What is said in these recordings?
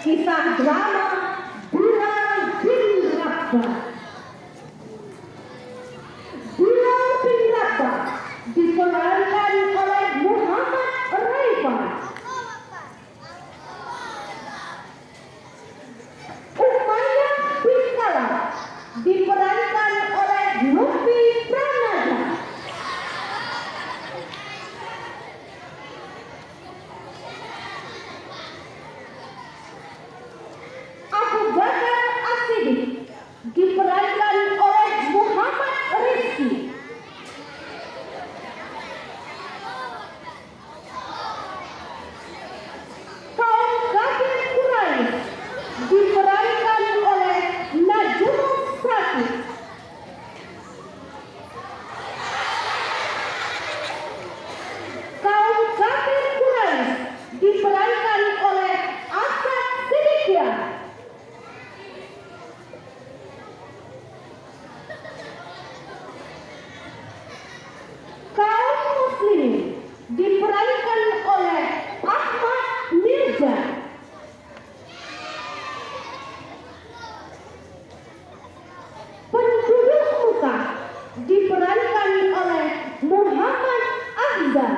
kisah drama Bilal bin Rabah. Bilal bin Rabah diperankan oleh Muhammad Raifan. Umayyah bin Khalaf diperankan oleh Lutfi Prananda. Abu Bakar As-Siddiq diperankan oleh Muhammad Rizki. Kaum kafir Quraisy diperankan oleh Najm Sakib. Kaum kafir Quraisy diperankan oleh Asad Siddiqiyah. Kaum muslimin diperankan oleh Ahmad Mirza. Penduduk Mekah diperankan oleh Muhammad Ahzan.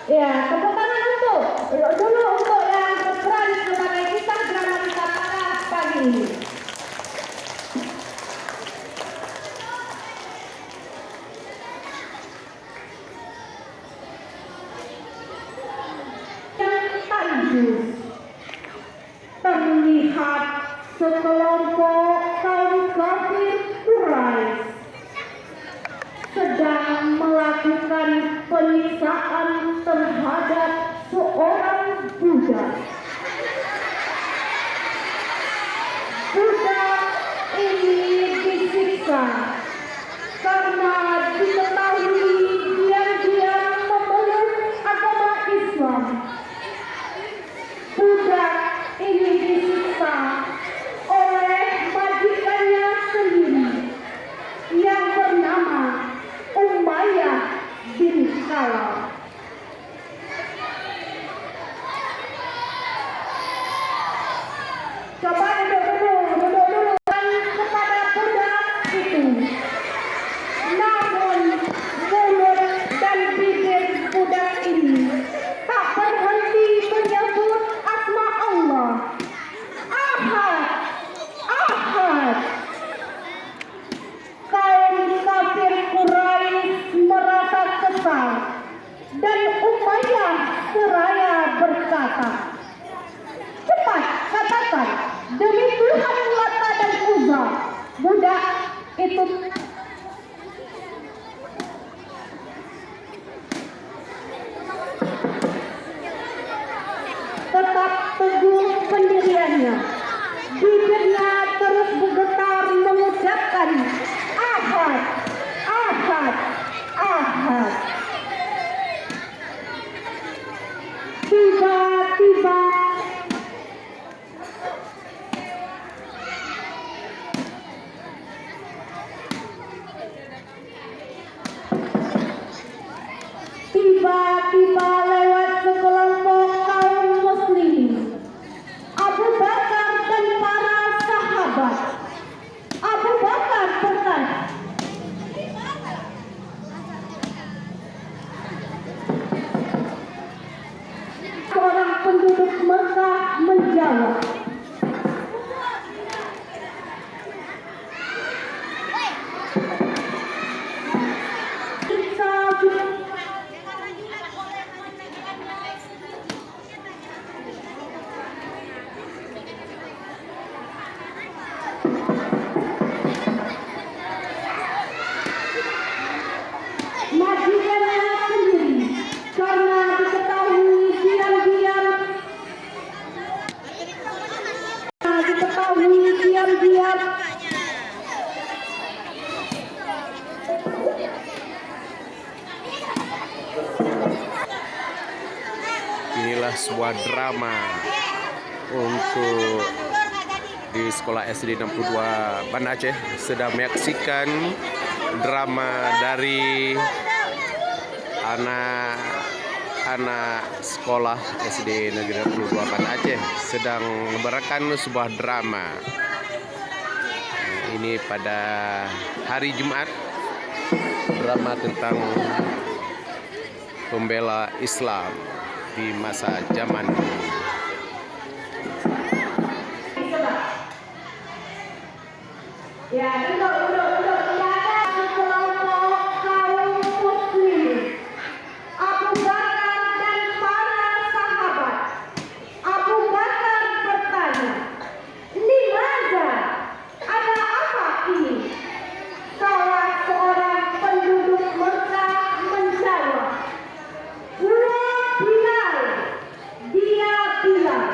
Ya, tepuk tangan untuk yang berperan sebagai kisah drama kisah panas pagi ini. Yang tajus terlihat sekelompok kaum kafir Quraisy sedang melakukan penyiksaan terhadap seorang budak. Budak ini disiksa karena diketahui dia memeluk agama Islam. Budak ini disiksa oleh majikannya sendiri yang bernama Umayyah bin Khalaf. Coba duduk dulu kepada budak itu. Namun mulut dan bibir budak ini tak berhenti menyebut asma Allah. Ahad, Ahad. Kaum kafir Quraisy merasa kesal dan Umayyah seraya berkata, "Cepat katakan, demi Tuhan Lata dan Uzza." Budak itu tetap teguh pendiriannya. Bibirnya terus bergetar mengucapkan Ahad, Ahad, Ahad. Tiba-tiba adalah sebuah drama untuk di sekolah SD 62 Banda Aceh sedang menyaksikan drama dari anak sekolah SD Negeri 62 Banda Aceh sedang memberikan sebuah drama. Ini pada hari Jumat, drama tentang pembela Islam di masa zaman dulu. Ya, duduk. Ada sekelompok kaum muslim, Abu Bakar dan para sahabat. Abu Bakar bertanya, "Limaza? Ada apa ini?" Salah seorang penduduk Mekah menjawab, "Huwa Bilal, dia Bilal.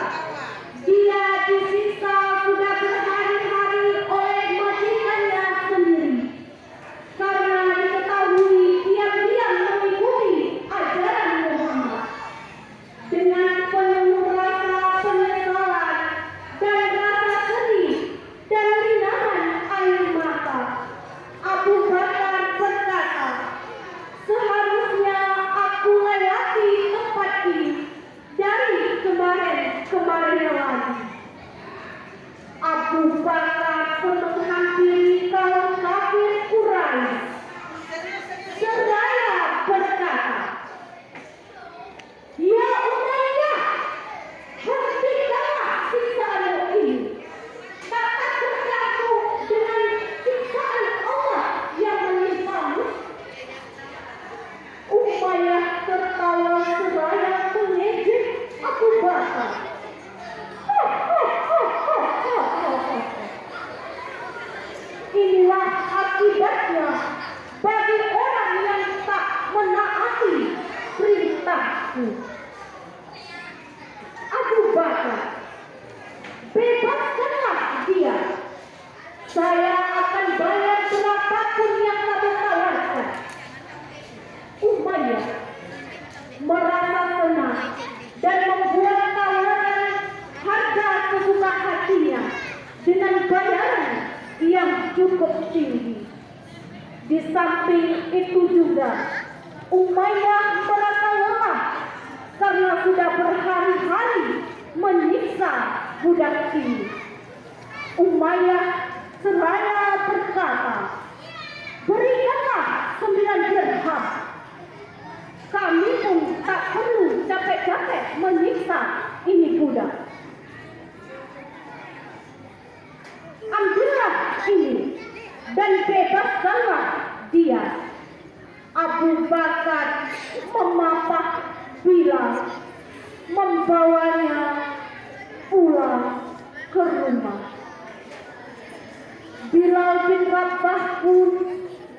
Dia disiksa sudah berhari-hari oleh majikannya sendiri karena diketahui diam-diam mengikuti ajaran Muhammad. Dengan penuh rasa penyesalan dan rasa sedih dan linahan air mata, Abu Bakar berkata, "Seharusnya aku lewati tempat ini dari kemarin lagi." Abu Bakar pun menghampiri kaum kafir Quraisy seraya berkata, "Ya Umayyah, hentikanlah siksaanmu ini. Tak takut kamu dengan siksaan Allah yang menimpamu?" Umayyah tertawa seraya mengejek Abu Bakar. Inilah akibatnya bagi orang yang tak menaati perintahku. Abu Bakar, bebaskanlah dia. Saya akan bayar berapapun yang kamu tawarkan. Umayyah merasa senang dan membuat tawaran harga sesuka hatinya dengan bayaran yang cukup tinggi. Di samping itu juga Umayyah merasa lelah karena sudah berhari-hari menyiksa budak ini. Umayyah seraya berkata, "Berikanlah 9 dirham. Kami pun tak perlu capek-capek menyiksa ini budak. Ambillah ini dan bebaskanlah dia." Abu Bakar memapak Bilal, membawanya pulang ke rumah. Bilal bin Rabah pun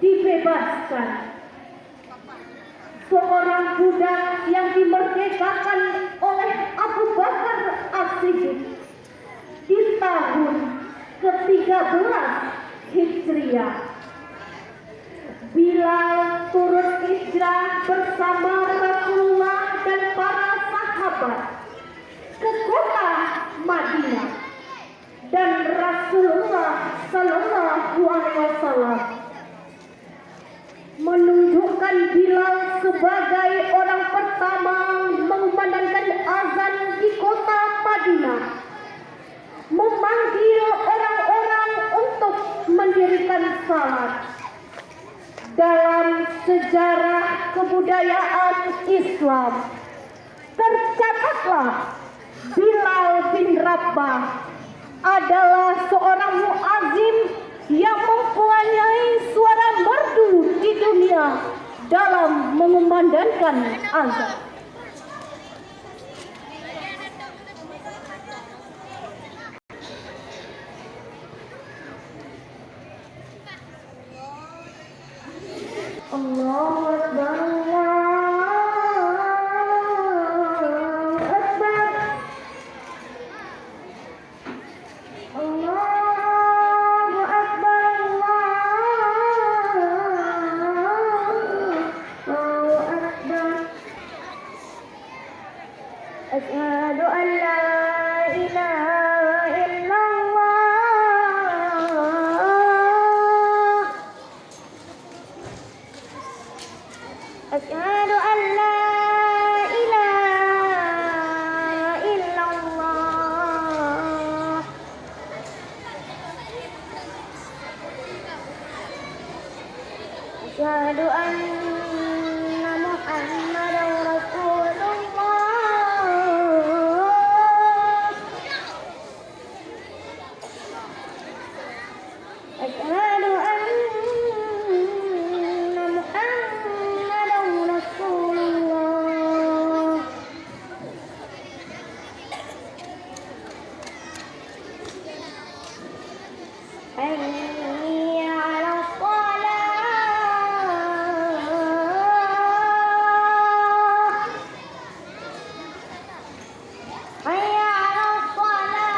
dibebaskan. Seorang budak yang dimerdekakan oleh Abu Bakar As-Siddiq di tahun ke-13 Hijriah. Bilal turut hijrah bersama Rasulullah dan para sahabat ke kota Madinah, dan Rasulullah Sallallahu Alaihi Wasallam menunjukkan Bilal sebagai orang pertama mengumandangkan azan di kota Madinah, memanggil orang-orang untuk mendirikan salat. Dalam sejarah kebudayaan Islam tercatatlah Bilal bin Rabah adalah seorang muazzin yang mempunyai suara merdu di dunia dalam mengumandangkan azan. Allahu Akbar, Allahu Akbar, Allahu Akbar, Allahu Akbar. Asyhadu an la ilaha illallah. Asyhadu anna Muhammadar Rasulullah. Asyhadu anna Muhammadar Rasulullah. Hayya 'alas shalah. Hayya 'alas shalah.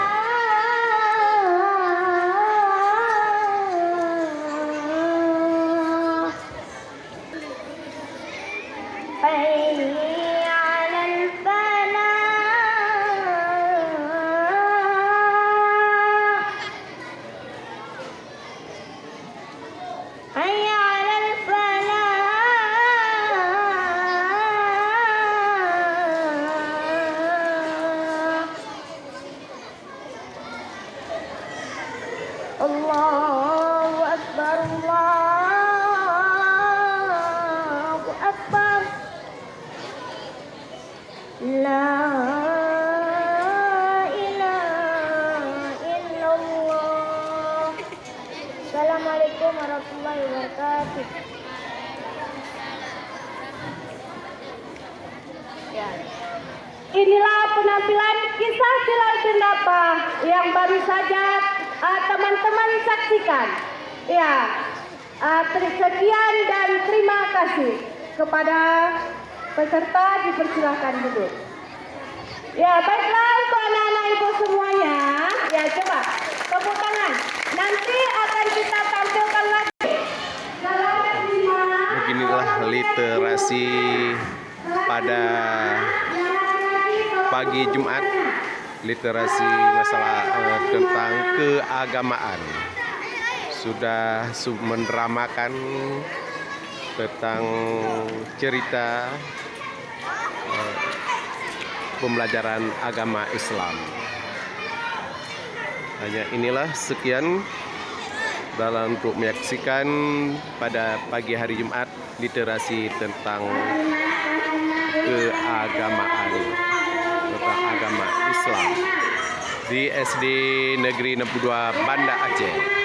Hayya 'alal falah. Hayya 'alal falah. Allahu akbar, Allahu akbar. La ilaha illallah. Assalamualaikum warahmatullahi wabarakatuh. Ya. Inilah penampilan kisah Silat Sundapa yang baru saja teman-teman saksikan. Ya, sekian dan terima kasih kepada peserta, dipersilahkan duduk. Ya, baiklah untuk anak-anak ibu semuanya. Ya, coba tepuk tangan. Nanti akan kita tampilkan lagi. Selamat simak. Beginilah literasi pada pagi Jumat, literasi masalah tentang keagamaan. Sudah mendramakan tentang cerita pembelajaran agama Islam. Hanya inilah sekian dalam untuk menyaksikan pada pagi hari Jumat literasi tentang keagamaan, tentang agama Islam di SD Negeri 62 Banda Aceh.